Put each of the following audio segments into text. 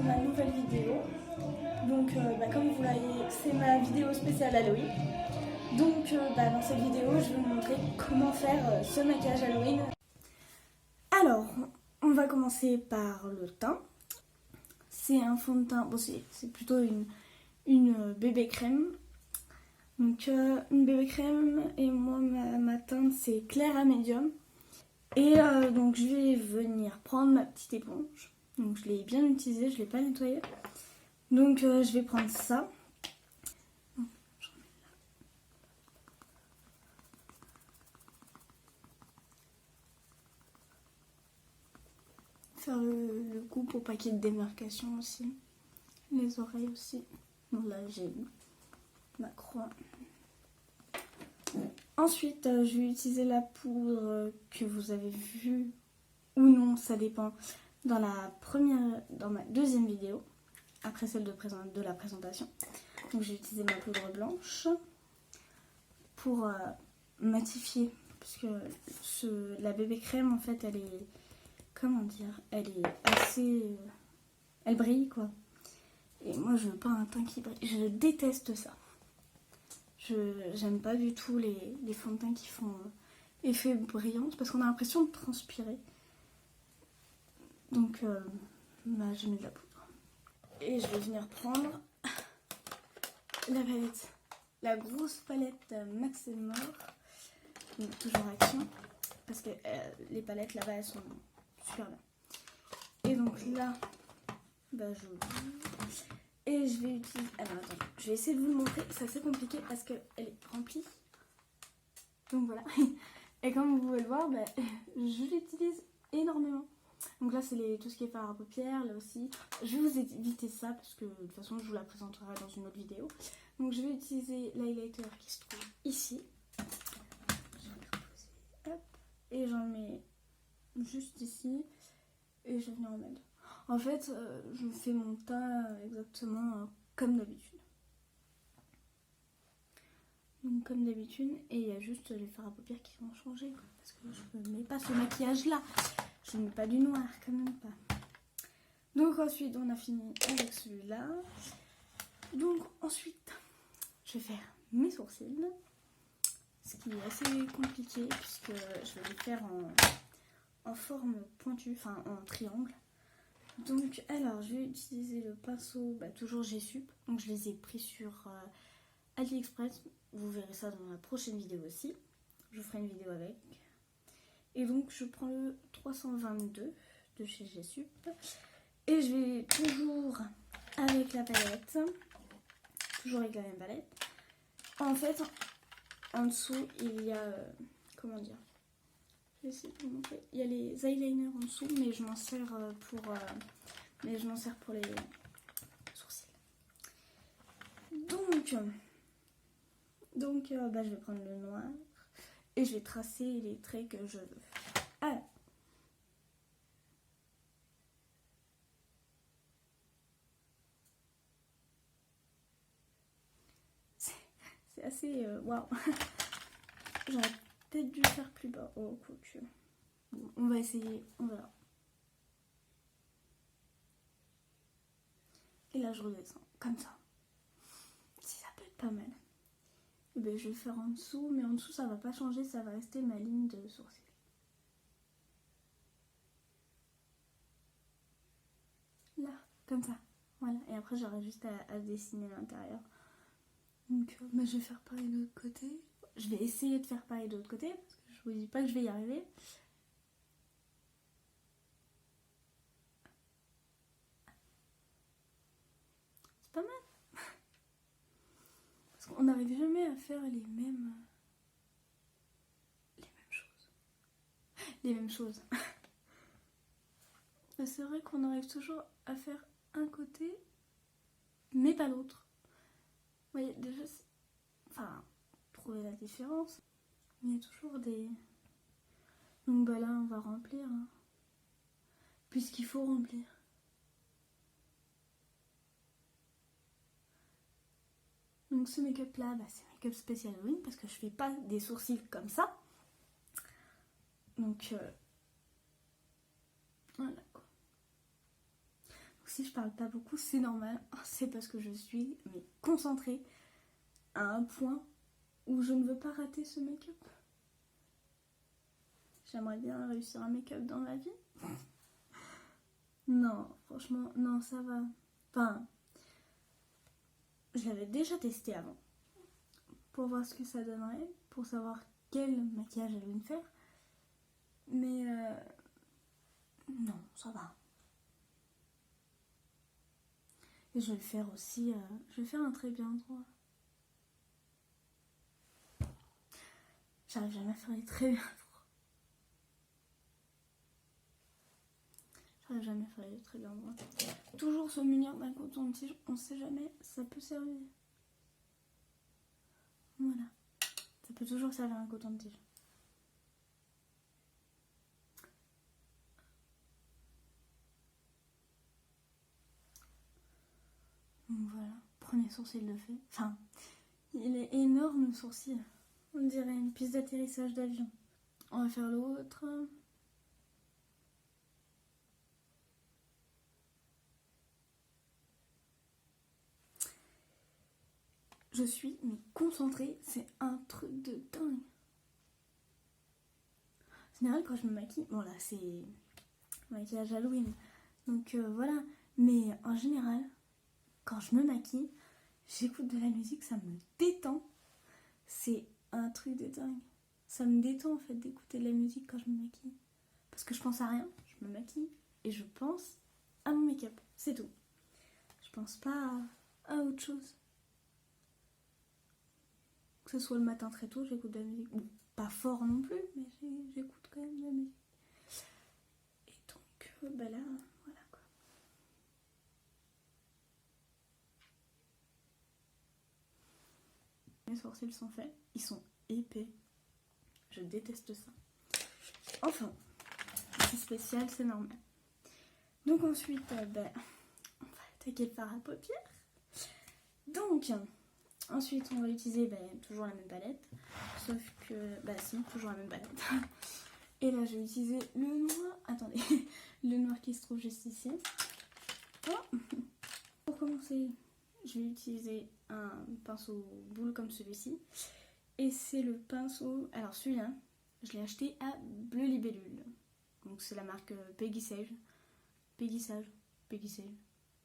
pour ma nouvelle vidéo. Donc comme vous voyez, c'est ma vidéo spéciale Halloween. Donc dans cette vidéo, je vais vous montrer comment faire ce maquillage Halloween. Alors, on va commencer par le teint. C'est un fond de teint, bon c'est plutôt une bébé crème. Donc une bébé crème et moi ma teinte c'est clair à médium. Et donc je vais venir prendre ma petite éponge. Donc je l'ai bien utilisée, je ne l'ai pas nettoyée. Donc je vais prendre ça. Faire le cou pour pas qu'il y ait de démarcation aussi. Les oreilles aussi. Bon là j'ai ma croix. Ensuite je vais utiliser la poudre que vous avez vue ou non, ça dépend, dans ma deuxième vidéo, après celle de la présentation. Donc j'ai utilisé ma poudre blanche pour matifier, parce que la bébé crème en fait elle est, comment dire, elle est assez, elle brille quoi. Et moi je veux pas un teint qui brille, je déteste ça. J'aime pas du tout les fonds de teint qui font effet brillance parce qu'on a l'impression de transpirer. Donc je mets de la poudre. Et je vais venir prendre la palette, la grosse palette Max & More, donc toujours Action, parce que les palettes là-bas elles sont super bien. Et donc là, j'ouvre. Et je vais utiliser. Alors attends, je vais essayer de vous le montrer, c'est assez compliqué parce qu'elle est remplie. Donc voilà. Et comme vous pouvez le voir, je l'utilise énormément. Donc là c'est tout ce qui est fard à paupières, là aussi. Je vais vous éviter ça parce que de toute façon je vous la présenterai dans une autre vidéo. Donc je vais utiliser l'highlighter qui se trouve ici. Je vais le reposer, hop. Et j'en mets juste ici. Et je vais venir en mettre. En fait, je fais mon teint exactement comme d'habitude. Donc comme d'habitude, et il y a juste les fards à paupières qui vont changer. Parce que je ne mets pas ce maquillage là. Je ne mets pas du noir, quand même pas. Donc ensuite, on a fini avec celui-là. Donc ensuite, je vais faire mes sourcils. Ce qui est assez compliqué puisque je vais les faire en forme pointue, enfin en triangle. Donc alors, je vais utiliser le pinceau, toujours G-Sup. Donc je les ai pris sur AliExpress. Vous verrez ça dans la prochaine vidéo aussi. Je vous ferai une vidéo avec. Et donc je prends le 322 de chez G-Sup. Et je vais toujours avec la palette. Toujours avec la même palette. En fait, en dessous, il y a... comment dire, je vais essayer de vous montrer. Il y a les eyeliners en dessous, mais je m'en sers pour les sourcils. Donc je vais prendre le noir. Et je vais tracer les traits que je veux. Alors. C'est assez... waouh. J'aurais peut-être dû faire plus bas. Oh, quoique. Bon, on va essayer, on verra. Et là, je redescends, comme ça. Si ça peut être pas mal. Et je vais le faire en dessous, mais en dessous, ça va pas changer, ça va rester ma ligne de sourcil. Là, comme ça. Voilà, et après, j'aurai juste à dessiner l'intérieur. Donc, je vais faire pareil de l'autre côté. Je vais essayer de faire pareil de l'autre côté, parce que je vous dis pas que je vais y arriver. C'est pas mal. Parce qu'on n'arrive jamais à faire les mêmes choses. Les mêmes choses. C'est vrai qu'on arrive toujours à faire un côté, mais pas l'autre. Vous voyez, déjà, trouver la différence. Il y a toujours des... Donc là, on va remplir. Hein. Puisqu'il faut remplir. Donc ce make-up là, c'est un make-up spécial Halloween parce que je fais pas des sourcils comme ça. Donc voilà quoi. si je parle pas beaucoup, c'est normal. C'est parce que je suis mais concentrée à un point où je ne veux pas rater ce make-up. J'aimerais bien réussir un make-up dans ma vie. Non, franchement, non, ça va. Enfin, je l'avais déjà testé avant pour voir ce que ça donnerait, pour savoir quel maquillage j'allais me faire. Mais non, ça va. Et je vais le faire aussi, je vais faire un trait bien droit. J'arrive jamais à faire les traits bien droits. J'arrive jamais à faire les traits bien droits. Toujours se munir d'un coton-tige, on sait jamais, ça peut servir. Voilà. Ça peut toujours servir un coton-tige. Donc voilà, premier sourcil de fait. Enfin, il est énorme le sourcil. On dirait une piste d'atterrissage d'avion. On va faire l'autre. Je suis mais concentrée, c'est un truc de dingue. En général, quand je me maquille, bon là c'est maquillage Halloween, donc voilà. Mais en général, quand je me maquille, j'écoute de la musique, ça me détend. C'est un truc de dingue. Ça me détend en fait d'écouter de la musique quand je me maquille. Parce que je pense à rien, je me maquille et je pense à mon make-up, c'est tout. Je pense pas à autre chose. Que ce soit le matin très tôt, j'écoute de la musique. Bon, pas fort non plus, mais j'écoute quand même de la musique. Et donc, bah là, voilà quoi. Mes sourcils sont faits, ils sont épais. Je déteste ça. Enfin, c'est spécial, c'est normal. Donc ensuite, on va attaquer le fard à paupières. Donc, ensuite, on va utiliser toujours la même palette. Sauf que, si, toujours la même palette. Et là, je vais utiliser le noir. Attendez, le noir qui se trouve juste ici. Oh. Pour commencer, je vais utiliser un pinceau boule comme celui-ci. Et c'est le pinceau. Alors, celui-là, je l'ai acheté à Bleu Libellule. Donc, c'est la marque Peggy Sage. Peggy Sage.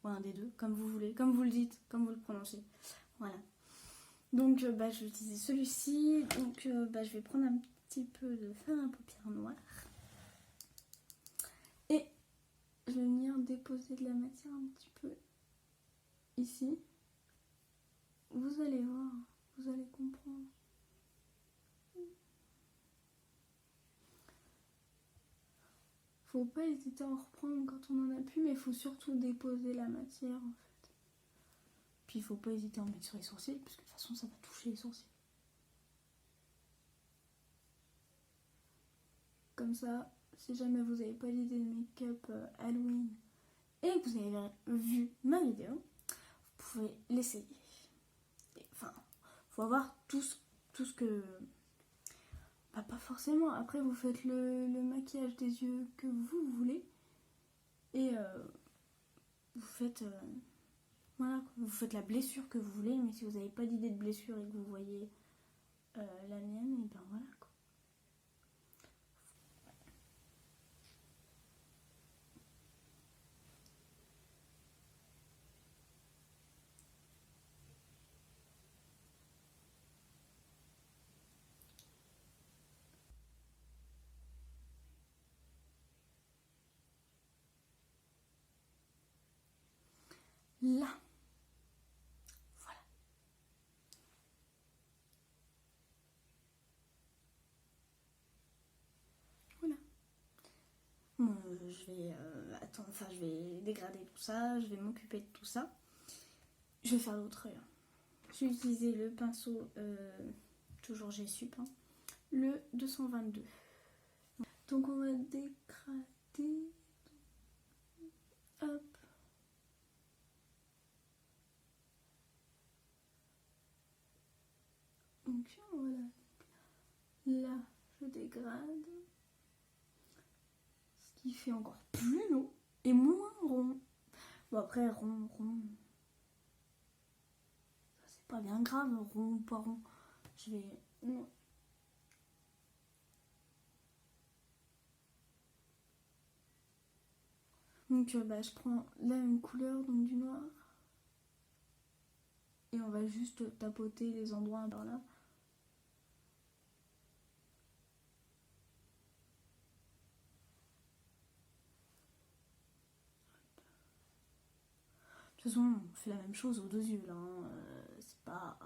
Ouais, un des deux, comme vous voulez, comme vous le dites, comme vous le prononcez. Voilà. Donc, je vais utiliser celui-ci. Donc, je vais prendre un petit peu de fard à paupières noir. Et je vais venir déposer de la matière un petit peu ici. Vous allez voir, vous allez comprendre. Faut pas hésiter à en reprendre quand on en a plus, mais il faut surtout déposer la matière en fait. Puis il faut pas hésiter à en mettre sur les sourcils, parce que de toute façon ça va toucher les sourcils. Comme ça, si jamais vous n'avez pas l'idée de make-up Halloween et que vous avez vu ma vidéo, vous pouvez l'essayer. Enfin, faut avoir tout ce que... pas forcément, après vous faites le maquillage des yeux que vous voulez et vous faites voilà, vous faites la blessure que vous voulez, mais si vous n'avez pas d'idée de blessure et que vous voyez la mienne, et ben voilà quoi. Là, voilà. Voilà. Bon, je vais attendre, enfin je vais dégrader tout ça, je vais m'occuper de tout ça. Je vais faire l'autre œil. Je vais utiliser le pinceau, toujours G-Sup, hein, le 222. Donc on va dégrader. Hop. Donc voilà. Là, je dégrade. Ce qui fait encore plus long et moins rond. Bon après, rond, ça c'est pas bien grave, rond ou pas rond. Je vais... Non. Donc je prends là une couleur, donc du noir. Et on va juste tapoter les endroits par là. De toute façon, on fait la même chose aux deux yeux là. C'est pas...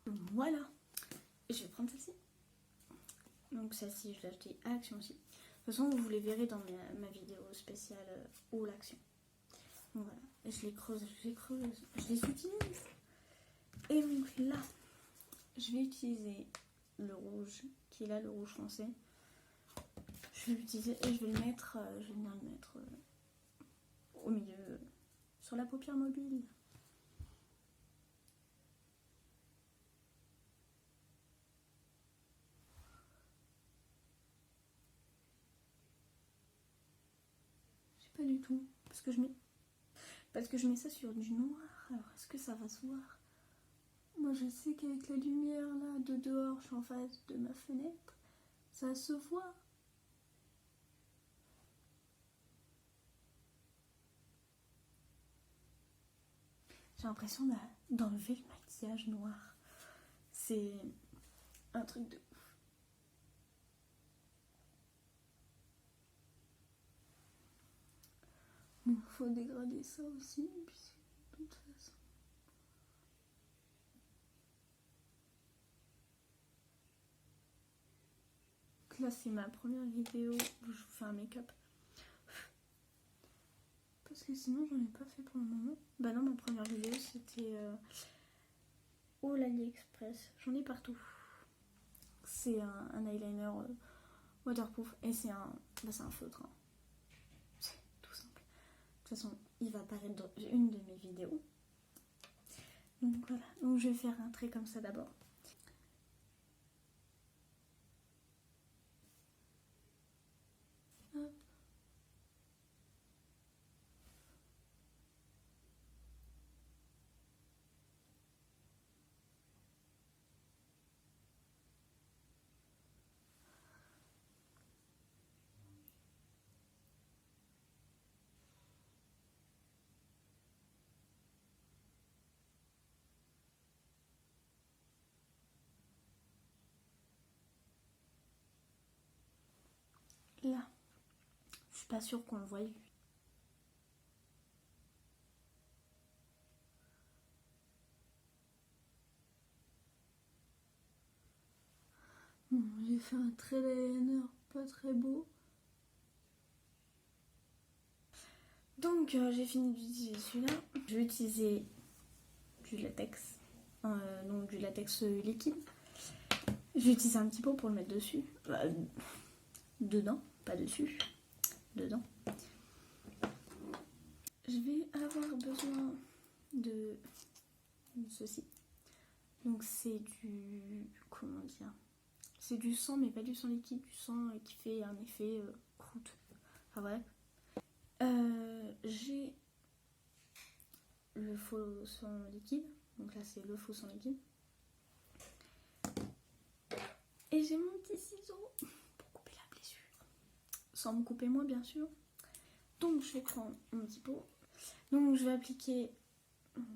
Voilà. Et je vais prendre celle-ci. Donc celle-ci, je l'ai achetée à Action aussi. De toute façon, vous les verrez dans ma vidéo spéciale ou l'Action. Donc voilà. Et je les creuse, je les utilise. Et donc là, je vais utiliser le rouge, qui est là, le rouge foncé. Je vais l'utiliser et je vais le mettre, je vais venir le mettre au milieu, sur la paupière mobile. Je sais pas du tout, parce que je mets ça sur du noir. Alors est-ce que ça va se voir? Moi je sais qu'avec la lumière là de dehors, je suis en face de ma fenêtre, ça se voit. J'ai l'impression d'enlever le maquillage noir. C'est un truc de ouf. Bon, faut dégrader ça aussi, puisque de toute façon. Donc là, c'est ma première vidéo où je vous fais un make-up. Parce que sinon, j'en ai pas fait pour le moment. Bah non, ma première vidéo, c'était au AliExpress. J'en ai partout. C'est un eyeliner waterproof et c'est un feutre. Hein. C'est tout simple. De toute façon, il va apparaître dans une de mes vidéos. Donc voilà. Donc je vais faire un trait comme ça d'abord. Hop. Là. Je suis pas sûre qu'on le voie. Bon, j'ai fait un trait d'eyeliner pas très beau. Donc j'ai fini d'utiliser celui-là. Je vais utiliser du latex. Donc du latex liquide. Je vais utiliser un petit pot pour le mettre dessus. Dedans, pas dessus. Dedans. Je vais avoir besoin de ceci. Donc c'est du... comment dire? C'est du sang, mais pas du sang liquide, du sang qui fait un effet croûte. Enfin bref. J'ai le faux sang liquide. Donc là c'est le faux sang liquide. Et j'ai mon petit ciseau pour couper la blessure. Sans me couper moi bien sûr. Donc je vais prendre mon petit pot. Donc je vais appliquer...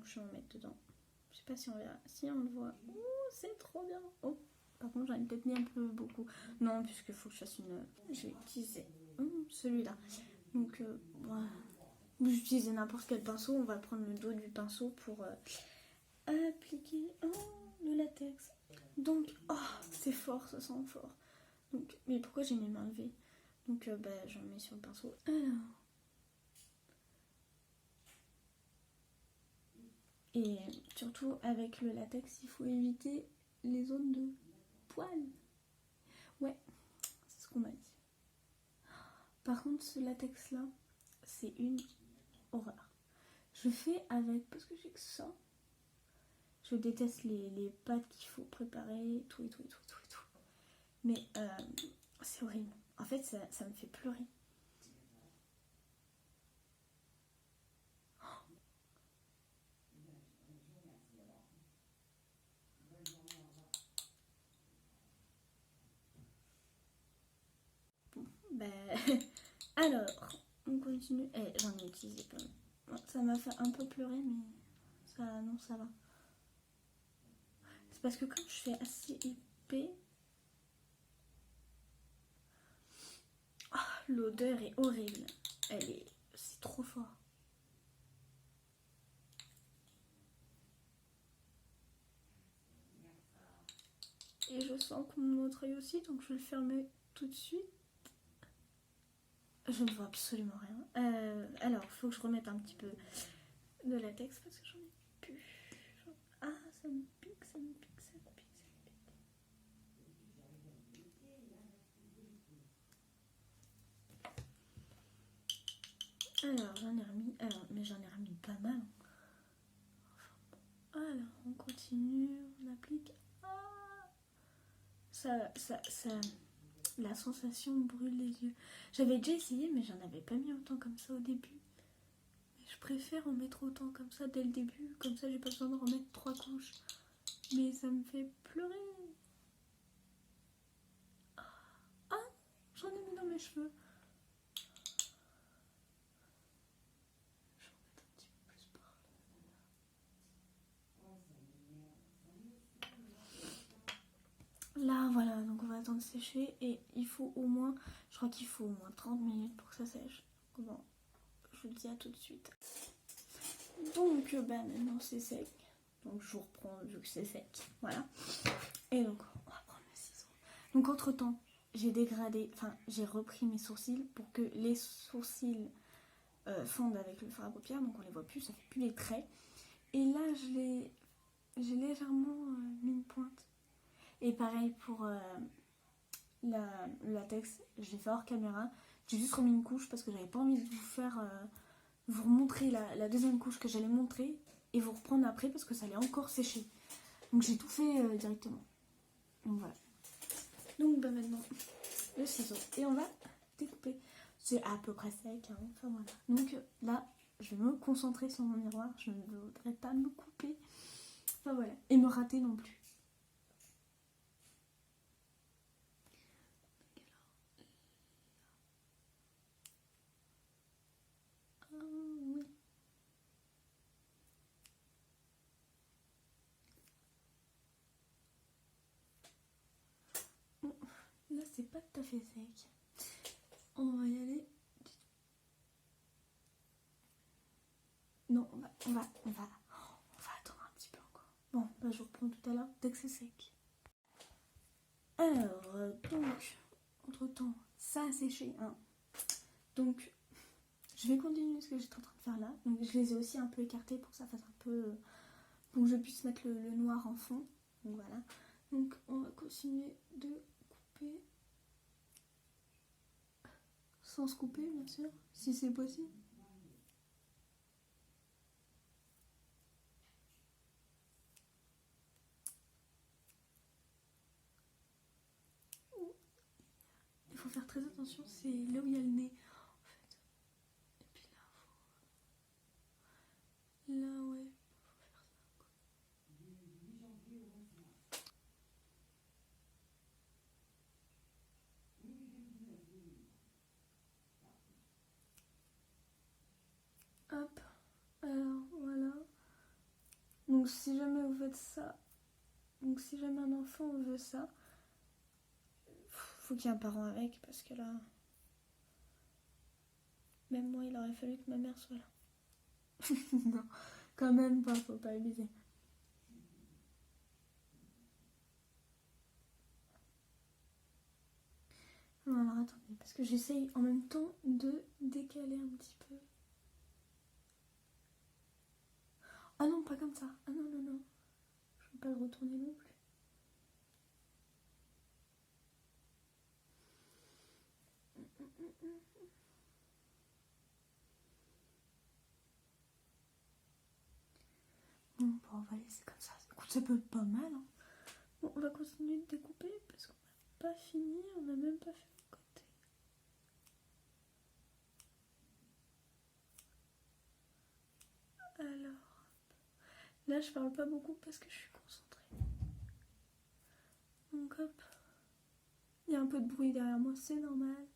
Je vais en mettre dedans. Je sais pas si on verra. Si on le voit. Ouh, c'est trop bien. Oh, par contre j'en ai peut-être mis un peu beaucoup. Non, puisqu'il faut que je fasse une... Je vais utiliser celui-là. Donc voilà. Vous utilisez n'importe quel pinceau. On va prendre le dos du pinceau pour appliquer le latex. Donc, c'est fort, ça sent fort. Donc, mais pourquoi j'ai mes mains levées? Donc j'en mets sur le pinceau. Alors... Et surtout avec le latex, il faut éviter les zones de poils. Ouais, c'est ce qu'on m'a dit. Par contre, ce latex là, c'est une horreur. Je fais avec, parce que j'ai que ça. Je déteste les pâtes qu'il faut préparer, tout. Mais c'est horrible. En fait, ça me fait pleurer. Alors, on continue. J'en ai utilisé plein. Bon, ça m'a fait un peu pleurer, mais ça, non, ça va. C'est parce que quand je fais assez épais, l'odeur est horrible. C'est trop fort. Et je sens que mon autre œil aussi, donc je vais le fermer tout de suite. Je ne vois absolument rien. Alors, il faut que je remette un petit peu de latex parce que j'en ai plus. Ah, ça me pique, ça me pique, ça me pique, ça me pique. Alors, j'en ai remis. Mais j'en ai remis pas mal. Alors, on continue, on applique. La sensation brûle les yeux. J'avais déjà essayé, mais j'en avais pas mis autant comme ça au début. Mais je préfère en mettre autant comme ça dès le début. Comme ça, j'ai pas besoin de remettre 3 couches. Mais ça me fait pleurer. Ah, j'en ai mis dans mes cheveux. Là, voilà, donc on va attendre sécher et il faut au moins, je crois qu'il faut au moins 30 minutes pour que ça sèche. Bon, je vous le dis à tout de suite. Donc, maintenant c'est sec. Donc je vous reprends vu que c'est sec. Voilà. Et donc, on va prendre le ciseau. Donc entre temps, j'ai repris mes sourcils pour que les sourcils fondent avec le fard à paupières. Donc on les voit plus, ça fait plus les traits. Et là, j'ai légèrement mis une pointe. Et pareil pour le latex, je l'ai fait hors caméra. J'ai juste remis une couche parce que j'avais pas envie de vous remontrer la deuxième couche que j'allais montrer et vous reprendre après parce que ça allait encore sécher. Donc j'ai tout fait directement. Donc voilà. Donc maintenant, le ciseau. Et on va découper. C'est à peu près sec. Hein. Enfin voilà. Donc là, je vais me concentrer sur mon miroir. Je ne voudrais pas me couper. Enfin voilà. Et me rater non plus. Oui. Bon, là c'est pas tout à fait sec. On va y aller. Non, on va attendre un petit peu encore. Bon, bah, je reprends tout à l'heure dès que c'est sec. Alors, donc, entre temps, ça a séché. Hein. Donc, je vais continuer ce que j'étais en train de faire là. Donc, je les ai aussi un peu écartés pour que ça fasse un peu. Pour que je puisse mettre le noir en fond. Donc voilà. Donc, on va continuer de couper. Sans se couper, bien sûr, si c'est possible. Il faut faire très attention, c'est là où il y a le nez, en fait. Et puis là, là, ouais, faut faire ça, quoi. Hop, alors voilà. Donc si jamais vous faites ça, donc si jamais un enfant veut ça, faut qu'il y ait un parent avec, parce que là, même moi, il aurait fallu que ma mère soit là. Non, quand même pas, faut pas abuser. Non, alors attendez, parce que j'essaye en même temps de décaler un petit peu. Ah non, pas comme ça. Ah non, non, non. Je ne veux pas le retourner non plus. Bon, on va laisser comme ça. Écoute, ça peut être pas mal. Hein. Bon, on va continuer de découper parce qu'on n'a pas fini. On n'a même pas fait le côté. Alors, là, je parle pas beaucoup parce que je suis concentrée. Donc, hop. Il y a un peu de bruit derrière moi, c'est normal.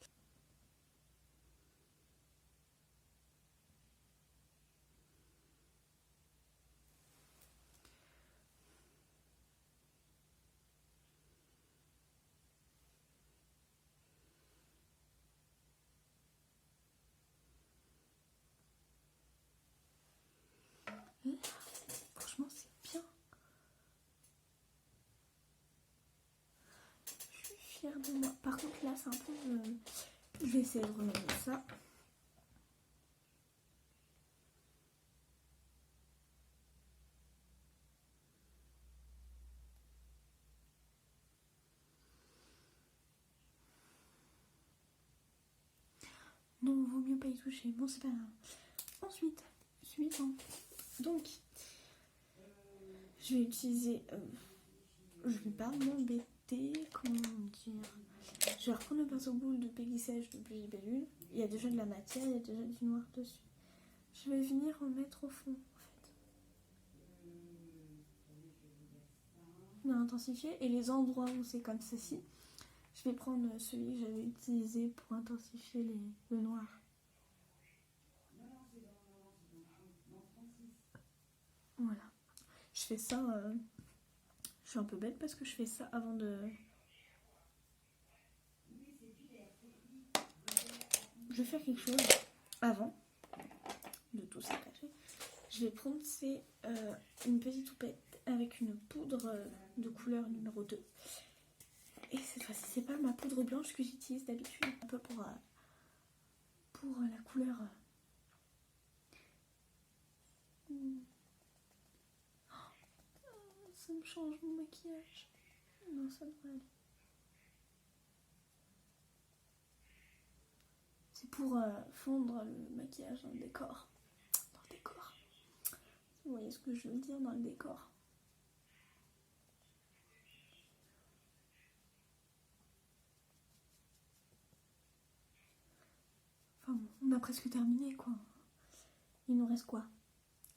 Là, franchement, c'est bien. Je suis fière de moi. Par contre, là, c'est un peu... Je vais essayer de remettre ça. Non, vaut mieux pas y toucher. Bon, c'est pas grave. Ensuite, suivant. Donc, je vais utiliser... je vais pas m'embêter. Comment dire? Je vais reprendre le pinceau boule de Peggy Sage de Plus Bellule. Il y a déjà de la matière, il y a déjà du noir dessus. Je vais venir en mettre au fond, en fait. On a intensifié. Et les endroits où c'est comme ceci, je vais prendre celui que j'avais utilisé pour intensifier le noir. Voilà. Je fais ça... je suis un peu bête parce que je fais ça avant de... Je vais faire quelque chose avant de tout ça cacher. Je vais prendre une petite houppette avec une poudre de couleur numéro 2. Et cette fois-ci, c'est pas ma poudre blanche que j'utilise d'habitude, un peu pour la couleur. Ça me change mon maquillage. Non, ça devrait aller. C'est pour fondre le maquillage dans le décor. Dans le décor. Vous voyez ce que je veux dire, dans le décor. Enfin bon, on a presque terminé quoi. Il nous reste quoi?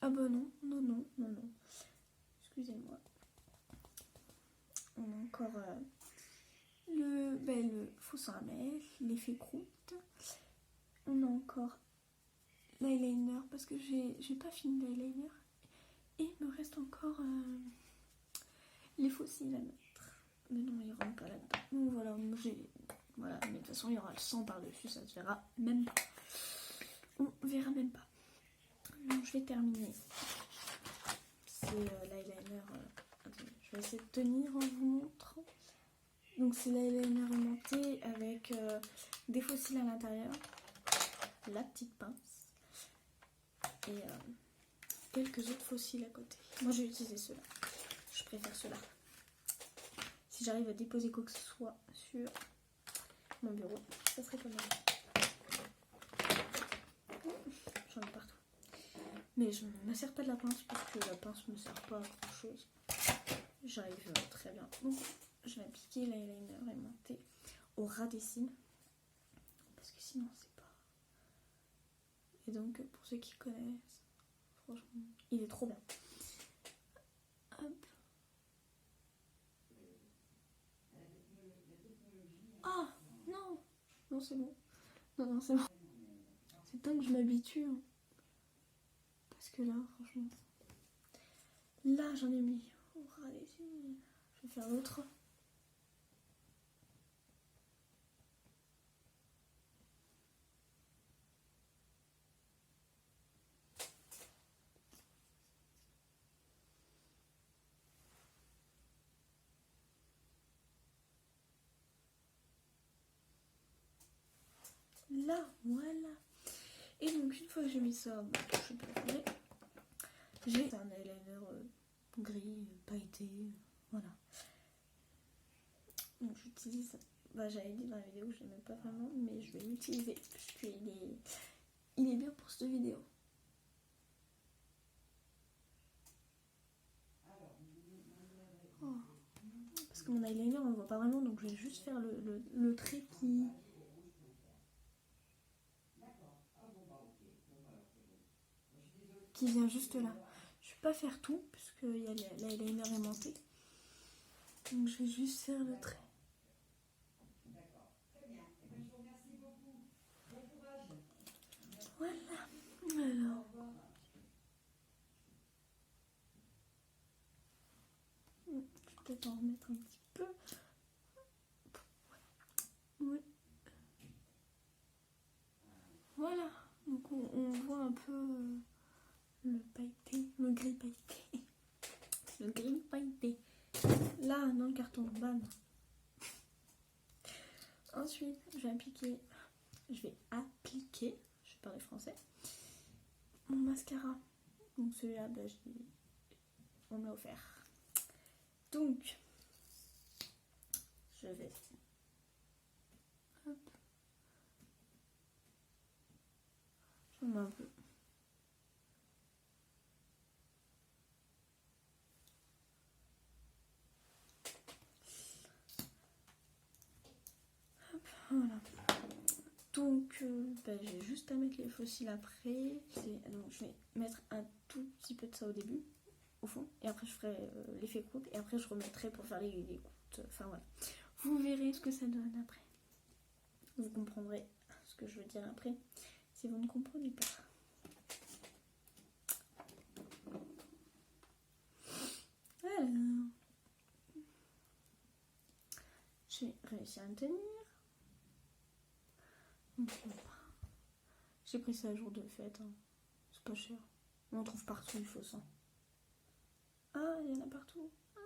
Ah bah non. Excusez-moi. On a encore le faux sang à mèche, l'effet croûte. On a encore l'eyeliner parce que j'ai pas fini l'eyeliner. Et il me reste encore les faux cils à mettre. Mais non, il rentre pas là-dedans. Donc voilà, voilà, mais de toute façon il y aura le sang par-dessus, ça se verra même pas. On verra même pas. Donc je vais terminer. C'est l'eyeliner. Attendez, je vais essayer de tenir en vous montrant. Donc c'est l'eyeliner aimanté avec des faux cils à l'intérieur, la petite pince et quelques autres faux cils à côté. Moi j'ai utilisé ceux-là. Je préfère ceux-là. Si j'arrive à déposer quoi que ce soit sur mon bureau, ça serait pas mal. J'en ai partout. Mais je ne me sers pas de la pince parce que la pince ne me sert pas à grand chose. J'arrive très bien. Donc je vais appliquer l'eyeliner aimanté au ras des cils. Parce que sinon c'est pas... Et donc pour ceux qui connaissent, franchement, il est trop bien. Hop. Ah non. Non c'est bon. Non c'est bon. C'est temps que je m'habitue. Hein. Parce que là, franchement... Là j'en ai mis au ras des cils. Je vais faire l'autre. Là, voilà. Et donc une fois que j'ai mis ça, je peux regarder. J'ai un eyeliner gris, pailleté, voilà. Donc j'utilise, j'avais dit dans la vidéo que je l'aimais pas vraiment, mais je vais l'utiliser puisqu'il est bien pour cette vidéo. Oh. Parce que mon eyeliner on le voit pas vraiment, donc je vais juste faire le trait qui vient juste là. Je vais pas faire tout puisqu'il y a l'eyeliner aimanté. Donc je vais juste faire le trait. Voilà. Alors. Je vais peut-être en remettre un petit peu. Oui. Voilà. Donc on voit un peu le pailleté, le gris pailleté. Le gris pailleté. Là, dans le carton, bam. Ensuite, je vais appliquer, je vais parler français, mon mascara. Donc celui-là, bah, on me l'a offert. Donc, je vais... Hop. J'en mets un peu. Hop, voilà. Donc, bah, j'ai juste à mettre les fossiles après. Donc, je vais mettre un tout petit peu de ça au début, au fond. Et après, je ferai l'effet croûte. Et après, je remettrai pour faire les croûtes. Enfin, voilà. Vous verrez ce que ça donne après. Vous comprendrez ce que je veux dire après. Si vous ne comprenez pas. Alors. J'ai réussi à me tenir. J'ai pris ça jour de fête. Hein. C'est pas cher. On en trouve partout, il faut ça. Ah, il y en a partout. Ah.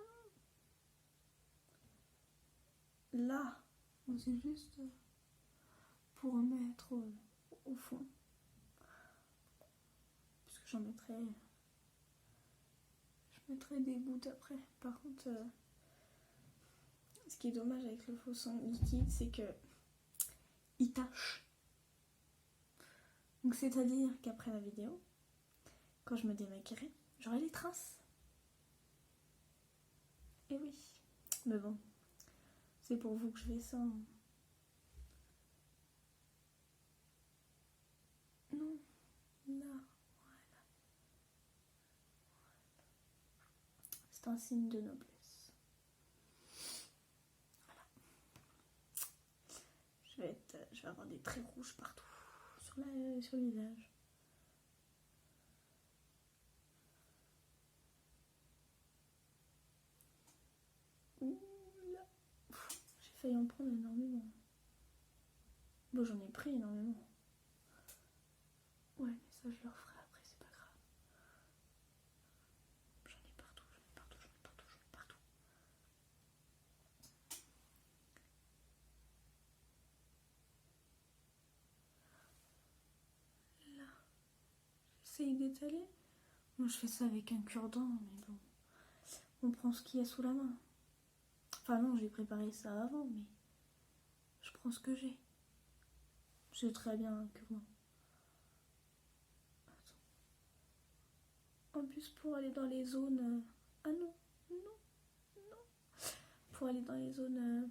Là, c'est juste pour remettre au fond. Parce que je mettrai des bouts après. Par contre, ce qui est dommage avec le faux sang liquide, c'est que il tâche. Donc c'est-à-dire qu'après la vidéo, quand je me démaquillerai, j'aurai les traces. Et oui. Mais bon, c'est pour vous que je fais ça. Hein. Non, là, voilà. C'est un signe de noblesse. Voilà. Je vais avoir des traits rouges partout sur le visage. Oula. J'ai failli en prendre énormément. Bon, j'en ai pris énormément. Ouais, mais ça, je le referai après, c'est pas grave. J'en ai partout. Là, j'essaye d'étaler. Moi, je fais ça avec un cure-dent, mais bon. On prend ce qu'il y a sous la main. Enfin non, j'ai préparé ça avant, mais je prends ce que j'ai. J'ai très bien un cure-dent. En plus, pour aller dans les zones... Ah non. Pour aller dans les zones...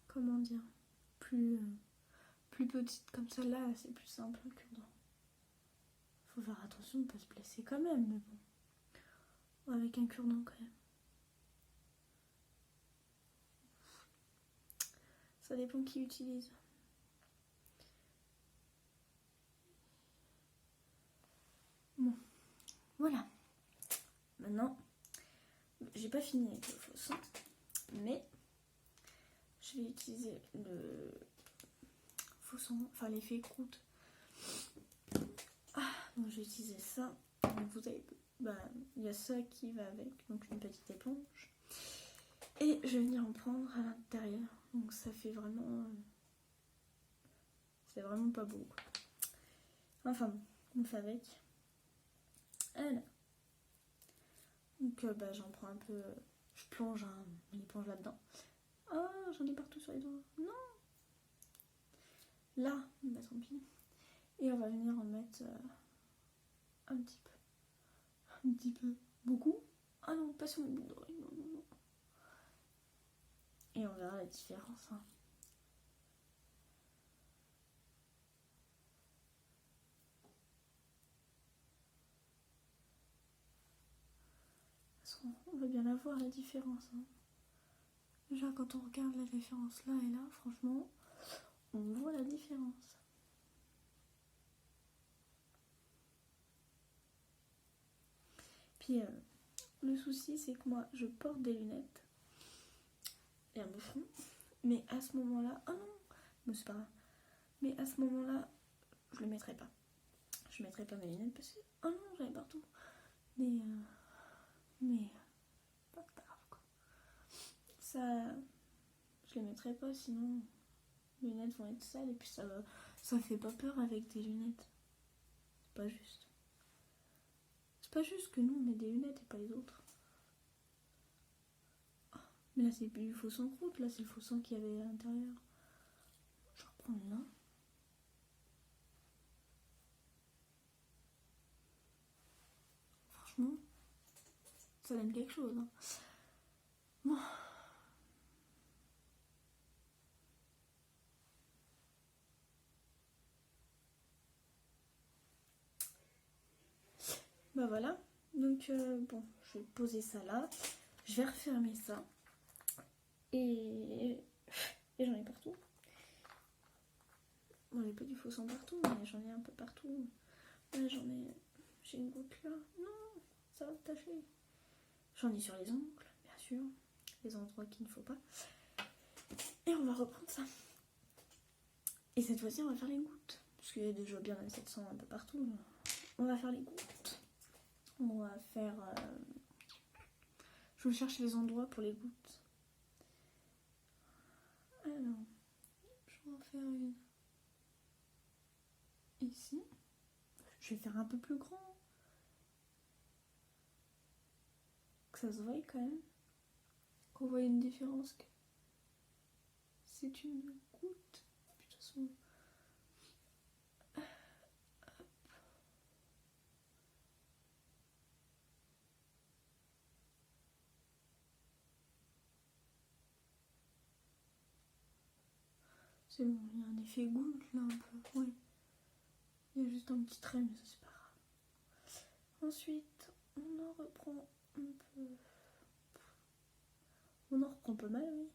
Comment dire, plus petites comme celle-là, c'est plus simple un cure-dent. Faut faire attention de ne pas se blesser quand même, mais bon. Avec un cure-dent quand même. Ça dépend qui utilise. Bon, voilà. Maintenant, j'ai pas fini avec le faux sang, mais je vais utiliser le faux sang, enfin l'effet croûte. Ah, donc je vais utiliser ça. Donc vous avez, il y a ça qui va avec, donc une petite éponge. Et je vais venir en prendre à l'intérieur. Donc ça fait vraiment... c'est vraiment pas beau, quoi. Enfin bon, on fait avec. Voilà. Donc j'en prends un peu... Je plonge l'éponge là-dedans. Ah, j'en ai partout sur les doigts. Non. Là, bah tant pis. Et on va venir en mettre un petit peu. Un petit peu. Beaucoup. Ah non, pas sur mes boucles d'oreilles. Non. Et on verra la différence. Hein. On va bien la voir la différence. Hein. Déjà quand on regarde la différence là et là, franchement, on voit la différence. Puis le souci c'est que moi je porte des lunettes et un bouffon, mais à ce moment là, ah non, mais c'est pas grave. Mais à ce moment là, je le mettrai pas. je mettrai pas mes lunettes parce que... Oh non, j'en ai partout. Mais pas grave quoi. Ça, je les mettrai pas sinon les lunettes vont être sales et puis ça fait pas peur avec des lunettes. C'est pas juste. C'est pas juste que nous on met des lunettes et pas les autres. Mais là c'est plus du faux sang croûte, là c'est le faux sang qu'il y avait à l'intérieur. Je reprends là. Franchement, ça donne quelque chose. Hein. Bon. Bah voilà. Donc bon, je vais poser ça là. Je vais refermer ça. Et j'en ai partout. Bon, j'ai pas du faux sang partout, mais j'en ai un peu partout. Là j'ai une goutte là. Non, ça va me tacher. J'en ai sur les ongles, bien sûr. Les endroits qu'il ne faut pas. Et on va reprendre ça. Et cette fois-ci, on va faire les gouttes. Parce qu'il y a déjà bien 700 un peu partout. On va faire les gouttes. On va faire... Je cherche les endroits pour les gouttes. Alors, je vais en faire une ici. Je vais faire un peu plus grand. Que ça se voie quand même. Qu'on voit une différence. Que c'est une goutte. Puis, de toute façon... C'est bon, il y a un effet goutte là un peu, oui. Il y a juste un petit trait, mais ça c'est pas grave. Ensuite, on en reprend un peu. On en reprend pas mal, oui.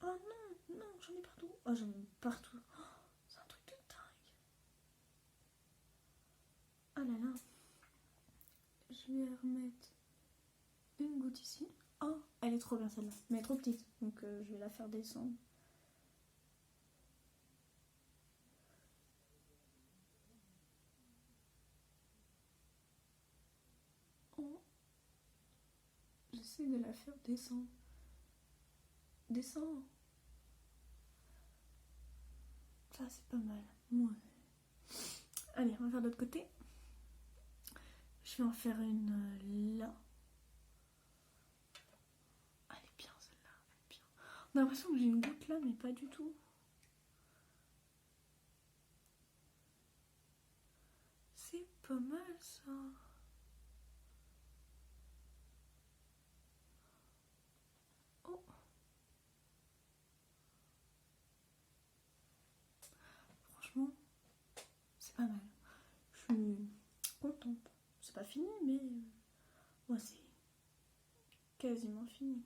Oh non, non, j'en ai partout. Oh, j'en ai partout. Oh, c'est un truc de dingue. Oh là là. Je vais remettre une goutte ici. Oh, elle est trop bien celle-là. Mais elle est trop petite, donc je vais la faire descendre. Oh. J'essaie de la faire descendre. Descends. Ça, c'est pas mal. Ouais. Allez, on va faire de l'autre côté. Je vais en faire une là. Elle est bien celle-là. Elle est bien. On a l'impression que j'ai une goutte là, mais pas du tout. C'est pas mal ça. Oh. Franchement, c'est pas mal. Je suis contente. C'est pas fini, mais moi c'est quasiment fini.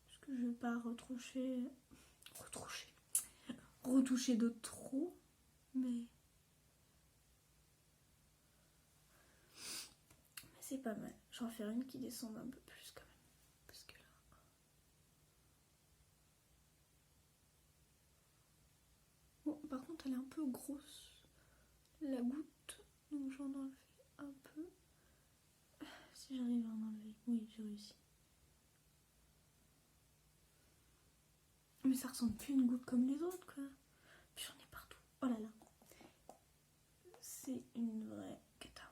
Parce que je vais pas retoucher de trop, mais c'est pas mal. Je vais en faire une qui descende un peu plus quand même. Parce que là... Bon, par contre, elle est un peu grosse, la goutte. Donc j'en enlève un peu. Si j'arrive à en enlever. Oui, j'ai réussi. Mais ça ressemble plus à une goutte comme les autres, quoi. Puis j'en ai partout. Oh là là. C'est une vraie cata.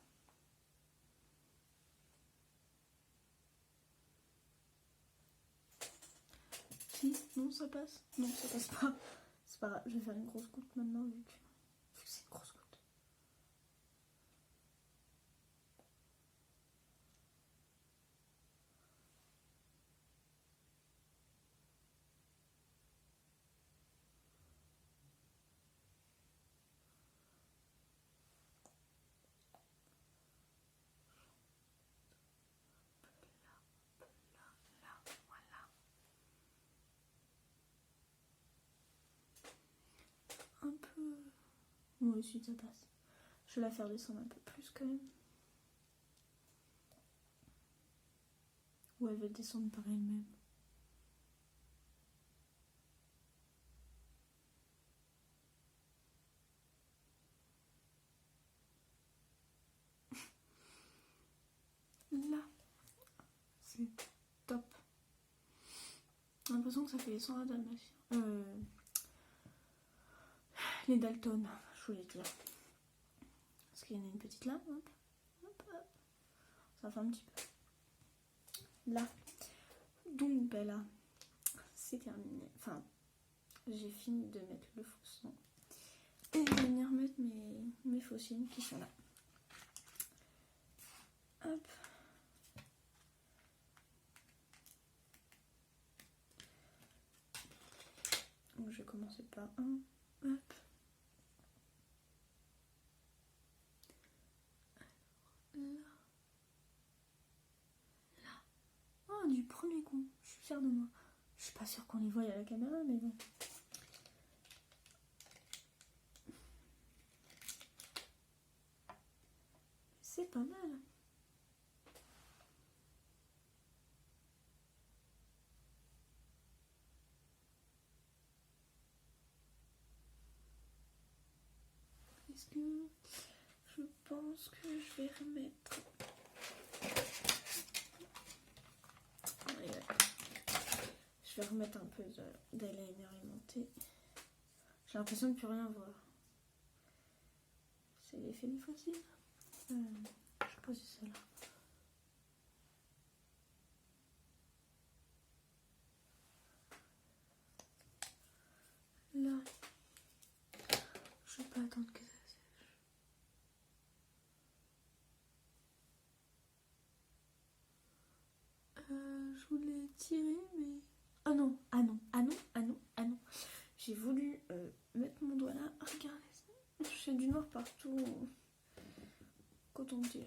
Si, non, ça passe. Non, ça passe pas. C'est pas grave, je vais faire une grosse goutte maintenant vu que c'est une grosse goutte. Un peu... Moi aussi ça passe. Je vais la faire descendre un peu plus quand même. Ou elle va descendre par elle-même. c'est top. J'ai l'impression que ça fait les 100 dalmatiens. Les Dalton, je voulais dire. Parce qu'il y en a une petite là, hop, hop, hop. Ça fait un petit peu. Là. Donc ben là, c'est terminé. Enfin, j'ai fini de mettre le fausson. Et je vais venir mettre mes faucines qui sont là. Hop. Donc je vais commencer par un. Hop. Là. Là. Oh, du premier coup. Je suis fière de moi. Je suis pas sûre qu'on les voit à la caméra, mais bon. C'est pas mal. Est-ce que je pense que je vais remettre. Je vais remettre un peu d'eyeliner aimanté. J'ai l'impression de ne plus rien voir. C'est l'effet des fossiles. Je vais poser ça là. Là, je vais pas attendre que ça sèche. Je voulais tirer, mais... Ah non, ah non, ah non, ah non, ah non. J'ai voulu mettre mon doigt là. Regardez ça. J'ai du noir partout. Coton-tige.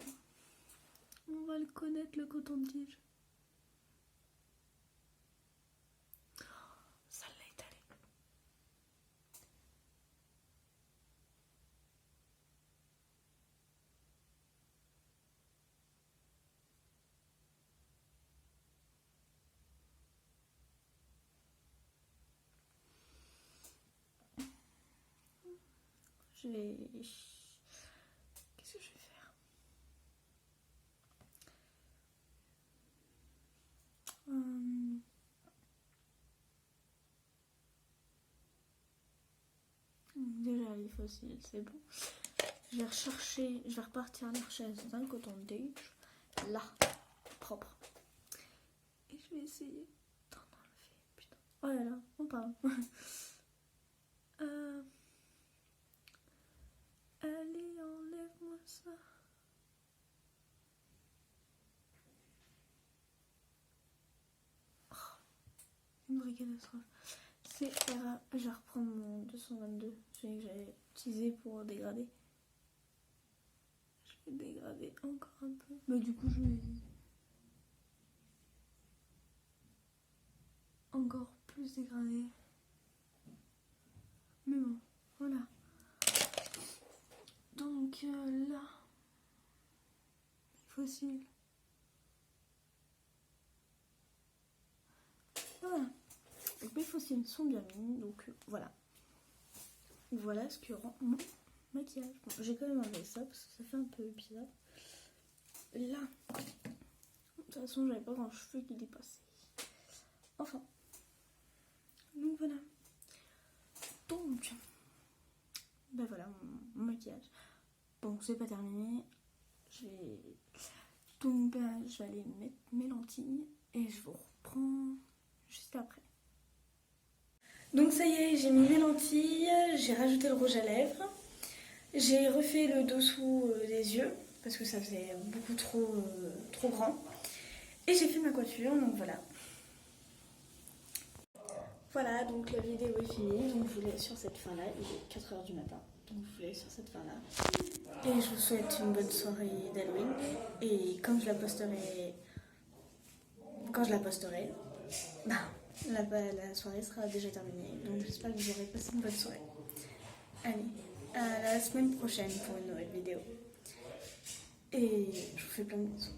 On va le connaître, le coton-tige. Ça l'a étalé. Je vais... Qu'est-ce que je vais faire? Déjà les fossiles, c'est bon. Je vais rechercher, je vais repartir à la recherche d'un coton-tige. Là, propre. Et je vais essayer d'en enlever. Putain. Oh là là, on parle. Allez, enlève-moi ça. Oh, une vraie catastrophe. C'est pas grave. Je vais reprendre mon 222, celui que j'avais utilisé pour dégrader. Je vais dégrader encore un peu. Mais du coup, je vais encore plus dégrader. Mais bon, voilà. Donc là, les fossiles. Voilà. Donc mes fossiles sont bien mis. Donc voilà. Voilà ce que rend mon maquillage. Bon, j'ai quand même enlevé ça parce que ça fait un peu bizarre. Là, de toute façon, j'avais pas grand cheveux qui dépassaient. Enfin. Donc voilà. Donc, ben voilà mon maquillage. Bon, c'est pas terminé. Donc ben, je vais aller mettre mes lentilles et je vous reprends juste après. Donc ça y est, j'ai mis mes lentilles, j'ai rajouté le rouge à lèvres, j'ai refait le dessous des yeux parce que ça faisait beaucoup trop grand. Et j'ai fait ma coiffure, donc voilà. Voilà, donc la vidéo est finie, donc je vous laisse sur cette fin-là, il est 4h du matin, donc je vous laisse sur cette fin-là. Et je vous souhaite une bonne soirée d'Halloween, et quand je la posterai, bah, la soirée sera déjà terminée, donc j'espère que vous aurez passé une bonne soirée. Allez, à la semaine prochaine pour une nouvelle vidéo. Et je vous fais plein de bisous.